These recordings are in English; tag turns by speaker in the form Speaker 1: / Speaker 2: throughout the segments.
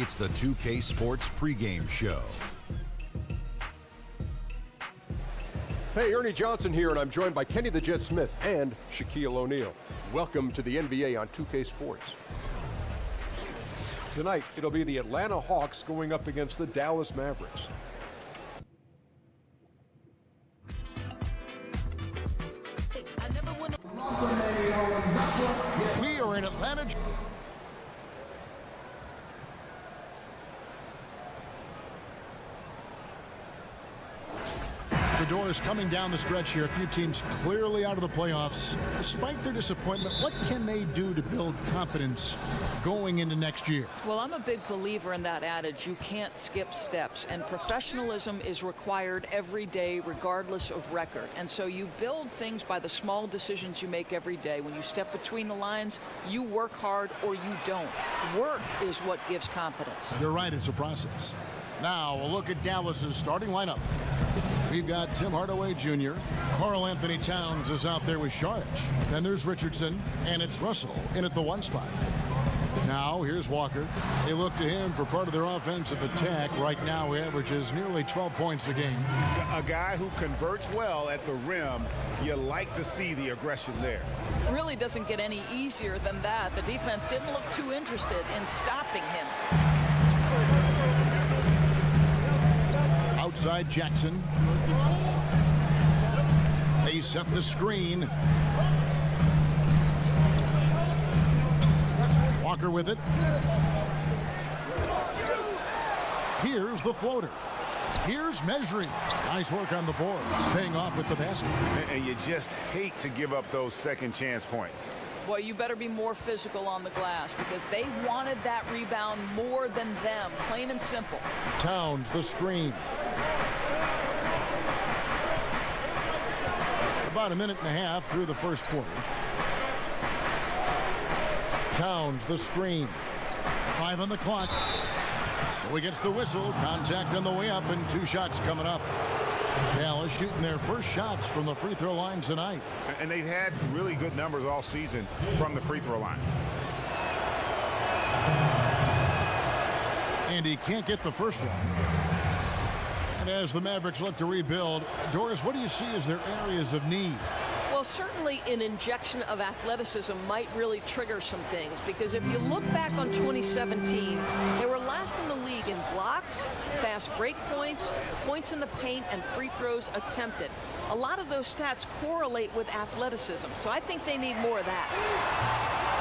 Speaker 1: It's the 2K Sports pregame show.
Speaker 2: Hey, Ernie Johnson here, and I'm joined by Kenny the Jet Smith and Shaquille O'Neal. Welcome to the NBA on 2K Sports. Tonight, it'll be the Atlanta Hawks going up against the Dallas Mavericks.
Speaker 3: We are in Atlanta. The door is coming down the stretch here. A few teams clearly out of the playoffs. Despite their disappointment, what can they do to build confidence going into next year?
Speaker 4: Well, I'm a big believer in that adage, you can't skip steps, and professionalism is required every day regardless of record. And so you build things by the small decisions you make every day. When you step between the lines, you work hard or you don't. Work is what gives confidence.
Speaker 3: You're right, it's a process. Now, a look at Dallas's starting lineup. We've got Tim Hardaway Jr. Karl Anthony Towns is out there with Saric. Then there's Richardson, and it's Russell in at the 1 spot. Now, here's Walker. They look to him for part of their offensive attack. Right now, he averages nearly 12 points a game.
Speaker 5: A guy who converts well at the rim. You like to see the aggression there.
Speaker 4: Really doesn't get any easier than that. The defense didn't look too interested in stopping him.
Speaker 3: Outside Jackson. They set the screen. Walker with it. Here's the floater. Here's measuring. Nice work on the boards. Paying off with the basket.
Speaker 5: And you just hate to give up those second chance points.
Speaker 4: Boy, you better be more physical on the glass because they wanted that rebound more than them, plain and simple.
Speaker 3: Towns, the screen. About a minute and a half through the first quarter. Towns, the screen. 5 on the clock. So he gets the whistle. Contact on the way up and 2 shots coming up. Dallas shooting their first shots from the free throw line tonight.
Speaker 5: And they've had really good numbers all season from the free throw line.
Speaker 3: And he can't get the first one. And as the Mavericks look to rebuild, Doris, what do you see as their areas of need?
Speaker 4: Well, certainly an injection of athleticism might really trigger some things, because if you look back on 2017, they were last in the league in blocks, fast break points, points in the paint, and free throws attempted. A lot of those stats correlate with athleticism, so I think they need more of that.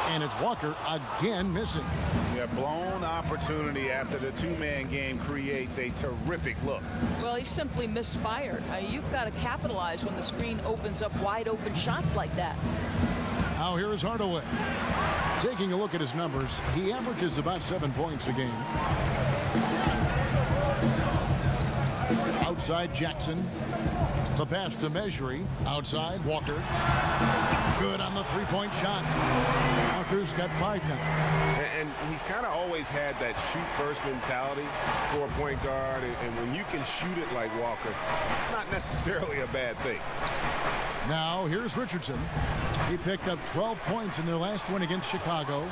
Speaker 3: And it's Walker again missing.
Speaker 5: Yeah, blown opportunity after the 2-man game creates a terrific look.
Speaker 4: Well, he simply misfired. You've got to capitalize when the screen opens up wide open shots like that.
Speaker 3: Now here is Hardaway. Taking a look at his numbers, he averages about 7 points a game. Outside Jackson. The pass to Measury. Outside Walker. Good on the 3-point shot. Walker's got 5 now.
Speaker 5: And he's kind of always had that shoot-first mentality for a point guard. And when you can shoot it like Walker, it's not necessarily a bad thing.
Speaker 3: Now, here's Richardson. He picked up 12 points in their last win against Chicago.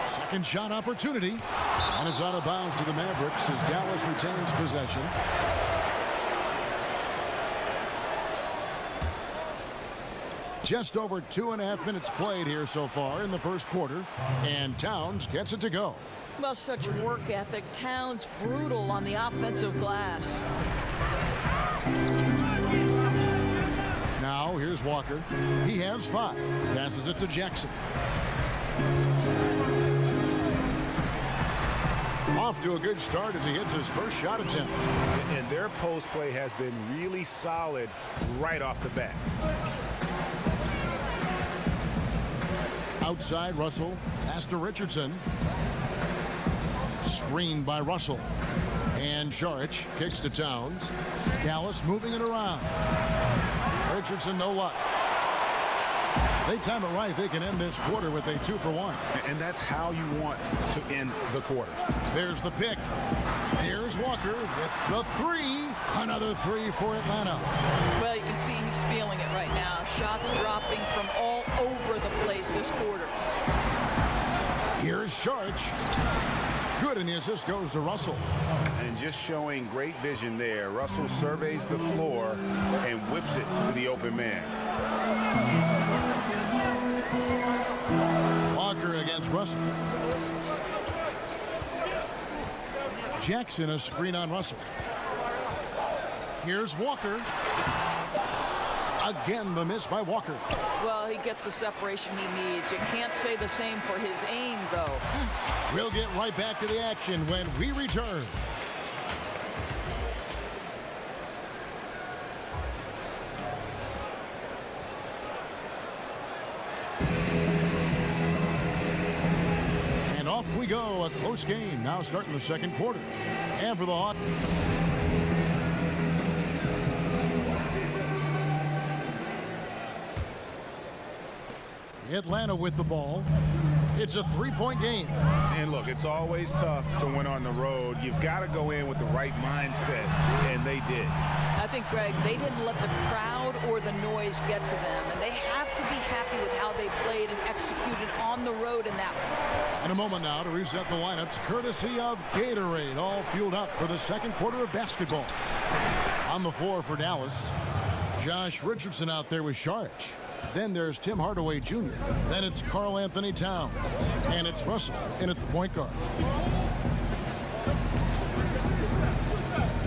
Speaker 3: Second shot opportunity. And it's out of bounds to the Mavericks as Dallas retains possession. Just over 2.5 minutes played here so far in the first quarter, and Towns gets it to go.
Speaker 4: Well, such work ethic. Towns brutal on the offensive glass.
Speaker 3: Now here's Walker. He has 5. Passes it to Jackson. Off to a good start as he hits his first shot attempt.
Speaker 5: And their post play has been really solid right off the bat.
Speaker 3: Outside Russell, pass to Richardson. Screened by Russell. And Saric kicks to Towns. Dallas moving it around. Richardson, no luck. They time it right. They can end this quarter with a 2-for-1.
Speaker 5: And that's how you want to end the quarters.
Speaker 3: There's the pick. Here's Walker with the 3. Another 3 for Atlanta.
Speaker 4: Well, you can see he's feeling it right now. Shots dropping from all over the place this quarter.
Speaker 3: Here's Sharch. Good, and the assist goes to Russell.
Speaker 5: And just showing great vision there. Russell surveys the floor and whips it to the open man.
Speaker 3: Walker against Russell. Jackson a screen on Russell. Here's Walker. Again, the miss by Walker.
Speaker 4: Well, he gets the separation he needs. You can't say the same for his aim, though.
Speaker 3: We'll get right back to the action when we return. And off we go. A close game now starting the second quarter. And for the Hawks. Atlanta with the ball. It's a three-point game.
Speaker 5: And look, it's always tough to win on the road. You've got to go in with the right mindset, and they did.
Speaker 4: I think, Greg, they didn't let the crowd or the noise get to them, and they have to be happy with how they played and executed on the road in that one.
Speaker 3: In a moment now to reset the lineups, courtesy of Gatorade, all fueled up for the second quarter of basketball. On the floor for Dallas, Josh Richardson out there with Sharch. Then there's Tim Hardaway Jr. Then it's Karl Anthony Towns. And it's Russell in at the point guard.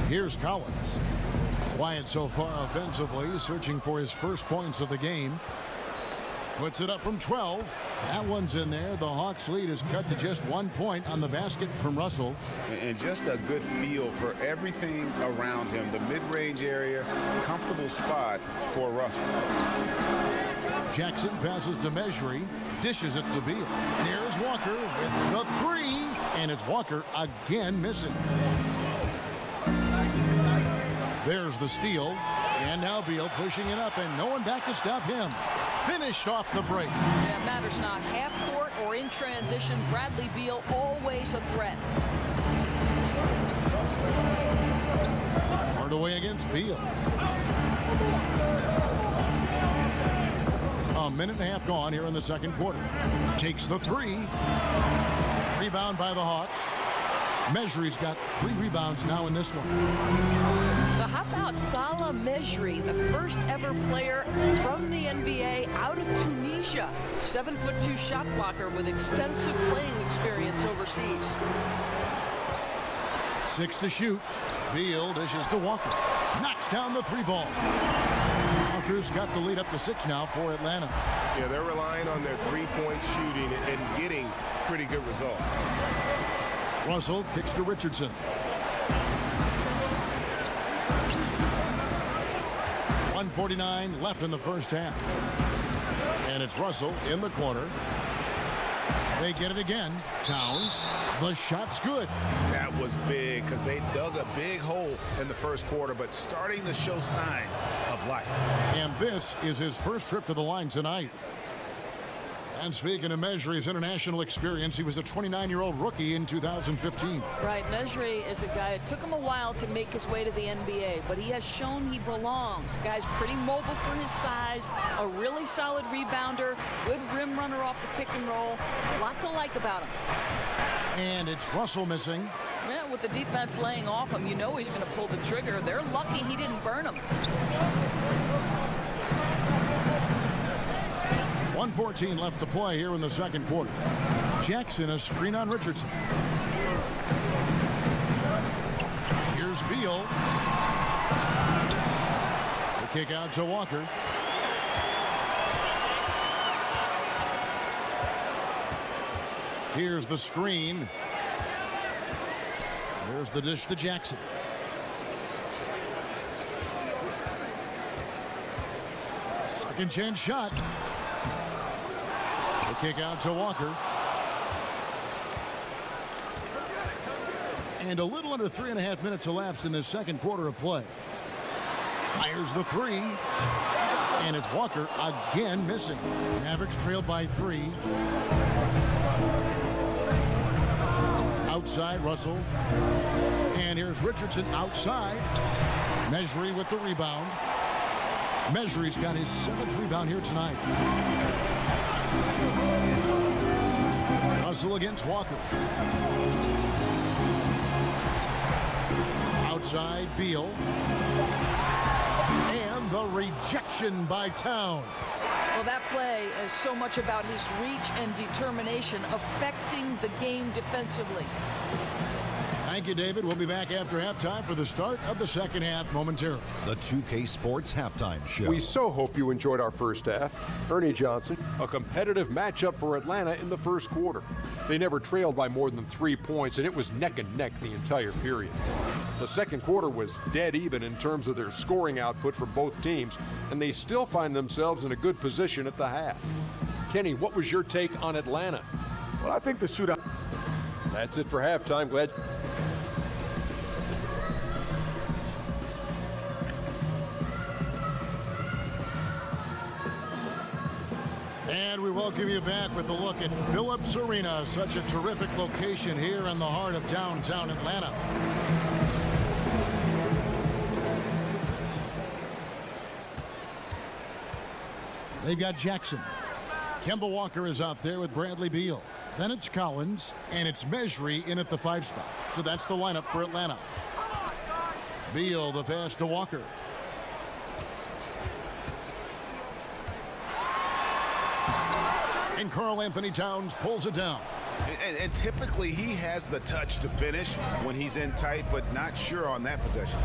Speaker 3: Here's Collins. Quiet so far offensively, searching for his first points of the game. Puts it up from 12. That one's in there. The Hawks lead is cut to just 1 point on the basket from Russell.
Speaker 5: And just a good feel for everything around him. The mid-range area, comfortable spot for Russell.
Speaker 3: Jackson passes to Mejri, dishes it to Beal. Here's Walker with the three, and it's Walker again missing. There's the steal, and now Beal pushing it up, and no one back to stop him. Finished off the break.
Speaker 4: Yeah, it matters not. Half court or in transition, Bradley Beal always a threat.
Speaker 3: Hardaway against Beal. A minute and a half gone here in the second quarter. Takes the three. Rebound by the Hawks. Mejri's got 3 rebounds now in this one.
Speaker 4: But how about Salah Mejri, the first ever player from the NBA out of Tunisia? 7'2" shot blocker with extensive playing experience overseas.
Speaker 3: 6 to shoot. Beal dishes to Walker. Knocks down the 3-ball. Walker's got the lead up to 6 now for Atlanta.
Speaker 5: Yeah, they're relying on their three-point shooting and getting pretty good results.
Speaker 3: Russell kicks to Richardson. .149 left in the first half. And it's Russell in the corner. They get it again. Towns. The shot's good.
Speaker 5: That was big because they dug a big hole in the first quarter, but starting to show signs of life.
Speaker 3: And this is his first trip to the line tonight. And speaking of Mejri's international experience, he was a 29-year-old rookie in 2015.
Speaker 4: Right, Mejri is a guy, it took him a while to make his way to the NBA, but he has shown he belongs. The guy's pretty mobile for his size, a really solid rebounder, good rim runner off the pick and roll. A lot to like about him.
Speaker 3: And it's Russell missing.
Speaker 4: Yeah, with the defense laying off him, you know he's going to pull the trigger. They're lucky he didn't burn him.
Speaker 3: 1:14 left to play here in the second quarter. Jackson a screen on Richardson. Here's Beal. The kick out to Walker. Here's the screen. There's the dish to Jackson. Second chance shot. The kick out to Walker. And a little under 3.5 minutes elapsed in the second quarter of play. Fires the three. And it's Walker again missing. Mavericks trailed by 3. Outside Russell. And here's Richardson outside. Mejri with the rebound. Mejri's got his 7th rebound here tonight. Russell against Walker. Outside, Beal. And the rejection by Towns.
Speaker 4: Well, that play is so much about his reach and determination affecting the game defensively.
Speaker 3: Thank you, David. We'll be back after halftime for the start of the second half momentarily.
Speaker 1: The 2K Sports Halftime Show.
Speaker 2: We so hope you enjoyed our first half. Ernie Johnson, a competitive matchup for Atlanta in the first quarter. They never trailed by more than 3 points, and it was neck and neck the entire period. The second quarter was dead even in terms of their scoring output for both teams, and they still find themselves in a good position at the half. Kenny, what was your take on Atlanta?
Speaker 5: Well, I think the shootout.
Speaker 2: That's it for halftime. Glad.
Speaker 3: And we welcome you back with a look at Phillips Arena, such a terrific location here in the heart of downtown Atlanta. They've got Jackson. Kemba Walker is out there with Bradley Beal. Then it's Collins, and it's Mejri in at the 5 spot. So that's the lineup for Atlanta. Beal, the pass to Walker. And Karl Anthony Towns pulls it down.
Speaker 5: And typically he has the touch to finish when he's in tight, but not sure on that possession.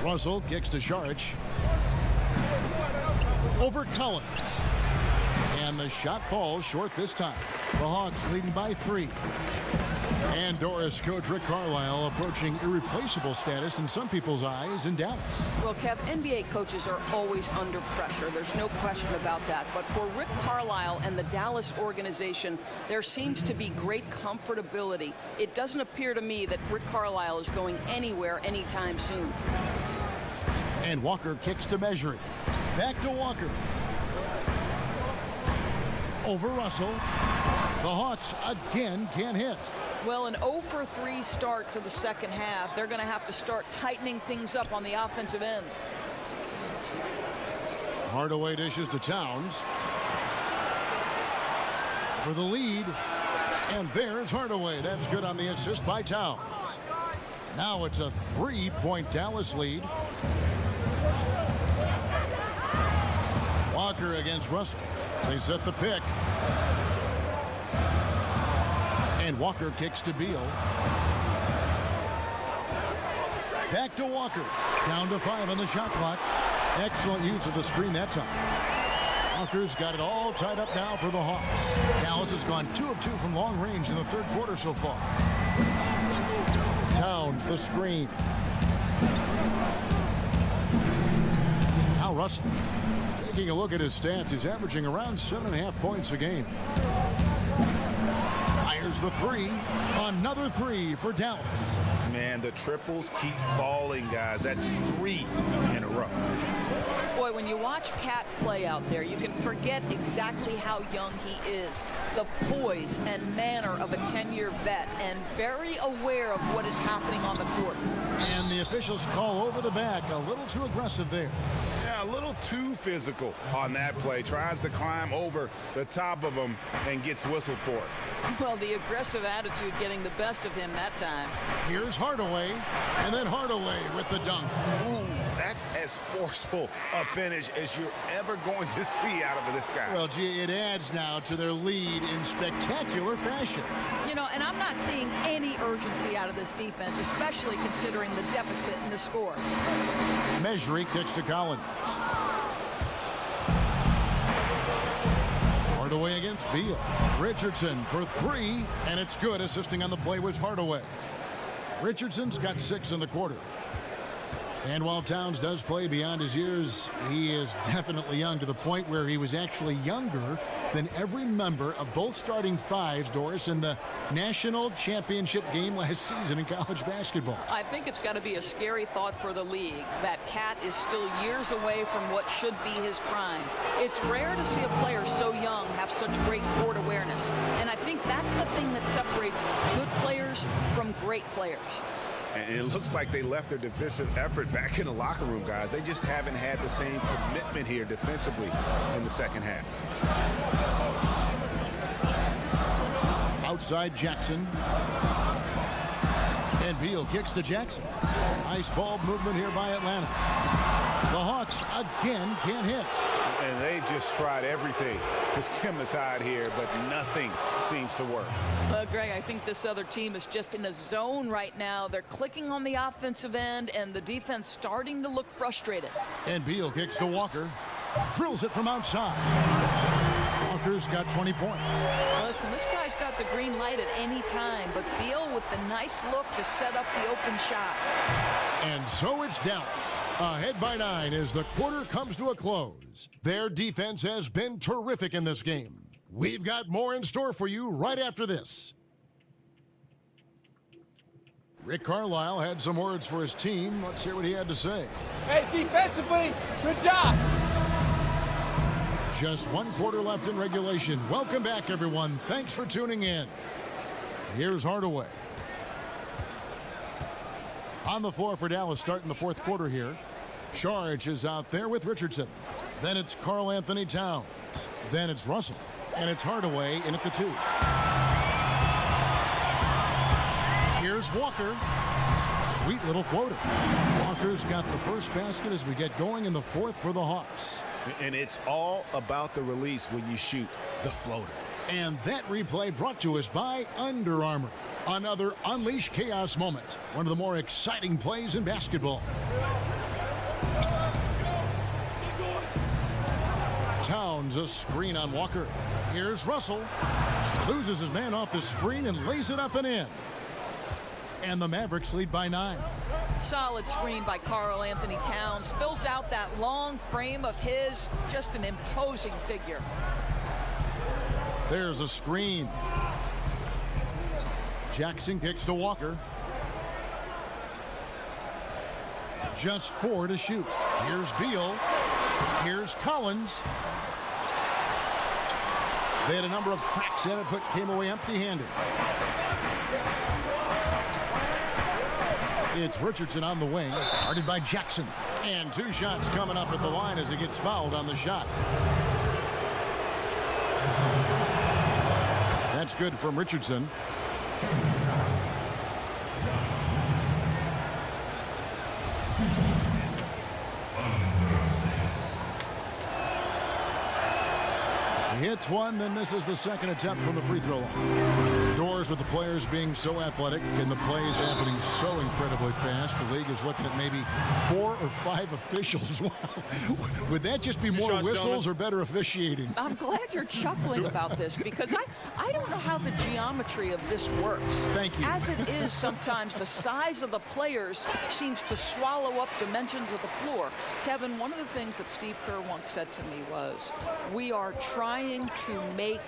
Speaker 3: Russell kicks to Saric. Over Collins. And the shot falls short this time. The Hawks leading by 3. And Doris coach Rick Carlisle approaching irreplaceable status in some people's eyes in Dallas.
Speaker 4: Well, Kev, NBA coaches are always under pressure. There's no question about that. But for Rick Carlisle and the Dallas organization, there seems to be great comfortability. It doesn't appear to me that Rick Carlisle is going anywhere anytime soon.
Speaker 3: And Walker kicks to Mejri. Back to Walker. Over Russell. The Hawks again can't hit.
Speaker 4: Well, an 0 for 3 start to the second half. They're going to have to start tightening things up on the offensive end.
Speaker 3: Hardaway dishes to Towns. For the lead. And there's Hardaway. That's good on the assist by Towns. Now it's a 3-point Dallas lead. Walker against Russell. They set the pick. And Walker kicks to Beal. Back to Walker. Down to 5 on the shot clock. Excellent use of the screen that time. Walker's got it all tied up now for the Hawks. Dallas has gone 2 of 2 from long range in the third quarter so far. Towns, the screen. Now Russell. Taking a look at his stats, he's averaging around 7.5 points a game. Fires the 3. Another 3 for Dallas.
Speaker 5: Man, the triples keep falling, guys. That's 3 in a row.
Speaker 4: Boy, when you watch Cat play out there, you can forget exactly how young he is. The poise and manner of a 10-year vet, and very aware of what is happening on the court.
Speaker 3: And the officials call over the back. A little too aggressive there.
Speaker 5: Yeah, a little too physical on that play. Tries to climb over the top of him and gets whistled for it.
Speaker 4: Well, the aggressive attitude getting the best of him that time.
Speaker 3: Here's Hardaway, and then Hardaway with the dunk.
Speaker 5: Ooh, that's as forceful a finish as you're ever going to see out of this guy.
Speaker 3: Well, gee, it adds now to their lead in spectacular fashion.
Speaker 4: You know, and I'm not seeing any urgency out of this defense, especially considering the deficit in the score.
Speaker 3: Mejri kicks to Collins. Hardaway against Beal. Richardson for 3, and it's good. Assisting on the play was Hardaway. Richardson's got 6 in the quarter. And while Towns does play beyond his years, he is definitely young, to the point where he was actually younger than every member of both starting 5s, Doris, in the national championship game last season in college basketball.
Speaker 4: I think it's got to be a scary thought for the league that Cat is still years away from what should be his prime. It's rare to see a player so young have such great court awareness, and I think that's the thing that separates good players from great players.
Speaker 5: And it looks like they left their defensive effort back in the locker room, guys. They just haven't had the same commitment here defensively in the second half.
Speaker 3: Outside Jackson. And Beal kicks to Jackson. Nice ball movement here by Atlanta. The Hawks again can't hit.
Speaker 5: And they just tried everything to stem the tide here, but nothing seems to work.
Speaker 4: Well, Greg, I think this other team is just in a zone right now. They're clicking on the offensive end, and the defense starting to look frustrated.
Speaker 3: And Beal kicks to Walker. Drills it from outside. Walker's got 20 points.
Speaker 4: Listen, this guy's got the green light at any time, but Beal with the nice look to set up the open shot.
Speaker 3: And so it's Dallas. Ahead by 9 as the quarter comes to a close. Their defense has been terrific in this game. We've got more in store for you right after this. Rick Carlisle had some words for his team. Let's hear what he had to say.
Speaker 6: Hey, defensively, good job.
Speaker 3: Just one quarter left in regulation. Welcome back, everyone. Thanks for tuning in. Here's Hardaway. On the floor for Dallas starting the fourth quarter here. Saric is out there with Richardson. Then it's Karl Anthony Towns. Then it's Russell. And it's Hardaway in at the 2. Here's Walker. Sweet little floater. Walker's got the first basket as we get going in the fourth for the Hawks.
Speaker 5: And it's all about the release when you shoot the floater.
Speaker 3: And that replay brought to us by Under Armour. Another Unleash Chaos moment. One of the more exciting plays in basketball. Towns a screen on Walker. Here's Russell. Loses his man off the screen and lays it up and in. And the Mavericks lead by 9.
Speaker 4: Solid screen by Karl Anthony Towns. Fills out that long frame of his. Just an imposing figure.
Speaker 3: There's a screen. Jackson kicks to Walker. Just 4 to shoot. Here's Beal. Here's Collins. They had a number of cracks at it, but came away empty-handed. It's Richardson on the wing, guarded by Jackson. And 2 shots coming up at the line as he gets fouled on the shot. That's good from Richardson. He hits one, then misses the second attempt from the free throw line. Doors with the players being so athletic and the plays happening so incredibly fast. The league is looking at maybe 4 or 5 officials. Would that just be more whistles or better officiating?
Speaker 4: I'm glad you're chuckling about this because I don't know how the geometry of this works.
Speaker 3: Thank you.
Speaker 4: As it is, sometimes the size of the players seems to swallow up dimensions of the floor. Kevin, one of the things that Steve Kerr once said to me was, we are trying to make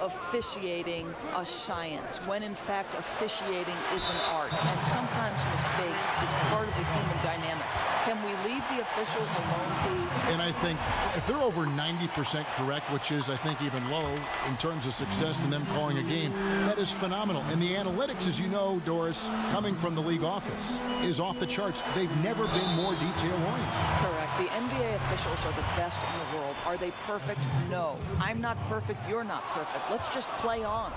Speaker 4: officiating a science when in fact officiating is an art, and sometimes mistakes is part of the human dynamic. Can we leave the officials alone, please?
Speaker 3: And I think if they're over 90% correct, which is I think even low in terms of success in them calling a game, that is phenomenal. And the analytics, as you know, Doris, coming from the league office, is off the charts. They've never been more detail-oriented.
Speaker 4: Correct. The NBA officials are the best in the world. Are they perfect? No. I'm not perfect. You're not perfect. Let's just play on.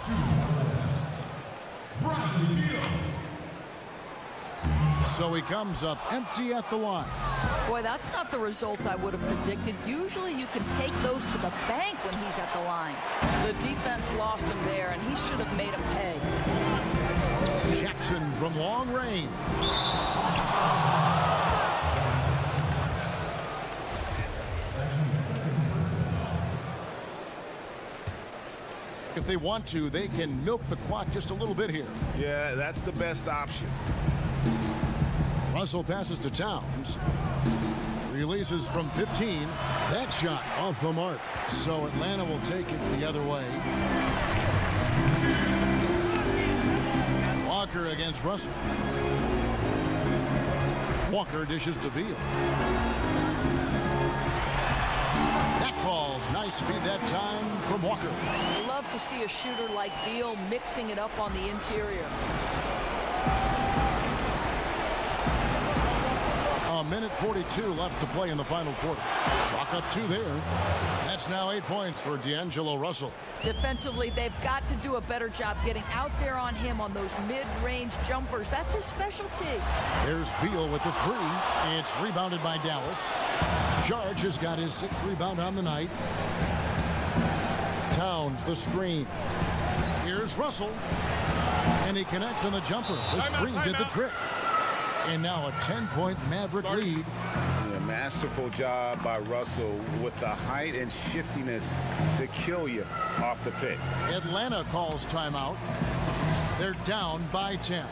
Speaker 3: So he comes up empty at the line.
Speaker 4: Boy, that's not the result I would have predicted. Usually you can take those to the bank when he's at the line. The defense lost him there, and he should have made him pay.
Speaker 3: Jackson from long range. If they want to, they can milk the clock just a little bit here.
Speaker 5: Yeah, that's the best option.
Speaker 3: Russell passes to Towns. Releases from 15. That shot off the mark. So Atlanta will take it the other way. Walker against Russell. Walker dishes to Beal. That falls. Nice feed that time from Walker.
Speaker 4: Love to see a shooter like Beal mixing it up on the interior.
Speaker 3: A minute 42 left to play in the final quarter. Chalk up 2 there. That's now 8 points for D'Angelo Russell.
Speaker 7: Defensively, they've got to do a better job getting out there on him on those mid-range jumpers. That's his specialty.
Speaker 3: There's Beal with the 3. It's rebounded by Dallas. George has got his 6th rebound on the night. Towns the screen. Here's Russell. And he connects on the jumper. The screen did the trick. And now a 10-point Maverick lead.
Speaker 5: A masterful job by Russell with the height and shiftiness to kill you off the pick.
Speaker 3: Atlanta calls timeout. They're down by 10.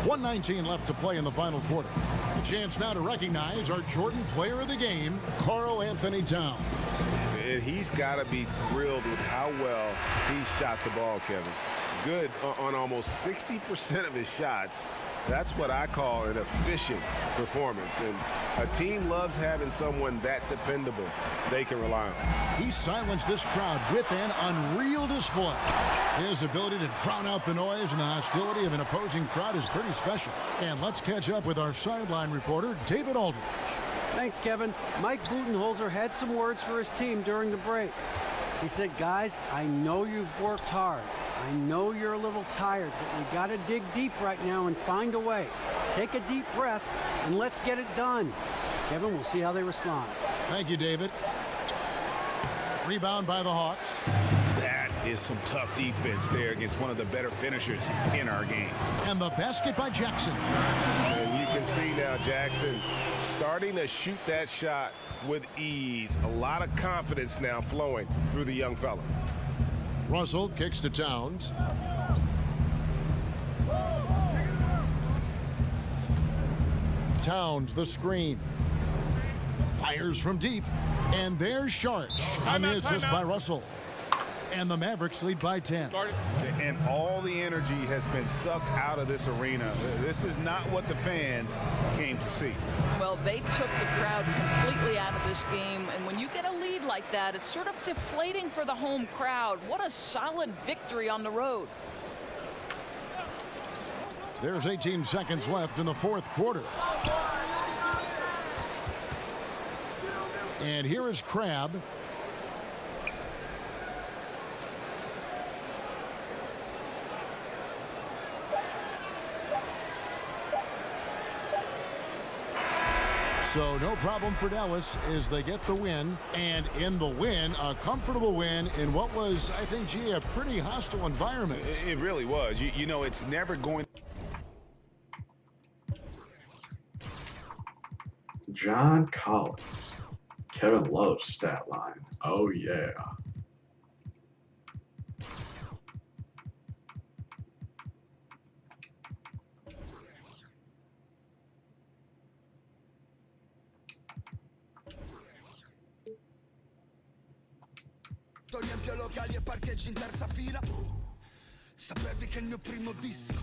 Speaker 3: 1:19 left to play in the final quarter. A chance now to recognize our Jordan Player of the Game, Karl Anthony Towns.
Speaker 5: And he's got to be thrilled with how well he shot the ball, Kevin. Good on almost 60% of his shots. That's what I call an efficient performance. And a team loves having someone that dependable they can rely on.
Speaker 3: He silenced this crowd with an unreal display. His ability to drown out the noise and the hostility of an opposing crowd is pretty special. And let's catch up with our sideline reporter, David Aldridge.
Speaker 8: Thanks, Kevin. Mike Budenholzer had some words for his team during the break. He said, guys, I know you've worked hard. I know you're a little tired, but we got to dig deep right now and find a way. Take a deep breath, and let's get it done. Kevin, we'll see how they respond.
Speaker 3: Thank you, David. Rebound by the Hawks.
Speaker 5: That is some tough defense there against one of the better finishers in our game.
Speaker 3: And the basket by Jackson.
Speaker 5: And you can see now Jackson starting to shoot that shot with ease. A lot of confidence now flowing through the young fella.
Speaker 3: Russell kicks to Towns. Towns the screen. Fires from deep. And there's Sharch on the assist by Russell. And the Mavericks lead by 10.
Speaker 5: And all the energy has been sucked out of this arena. This is not what the fans came to see.
Speaker 4: Well, they took the crowd completely out of this game, and when you get a lead like that, it's sort of deflating for the home crowd. What a solid victory on the road.
Speaker 3: There's 18 seconds left in the fourth quarter. And here is Crabbe. So no problem for Dallas as they get the win. And in the win, a comfortable win in what was, I think, G, a pretty hostile environment.
Speaker 5: It really was. You know, it's never going.
Speaker 9: John Collins. Kevin Love's stat line. Oh, yeah.
Speaker 10: Riempio locali e parcheggi in terza fila. Sapevi che il mio primo disco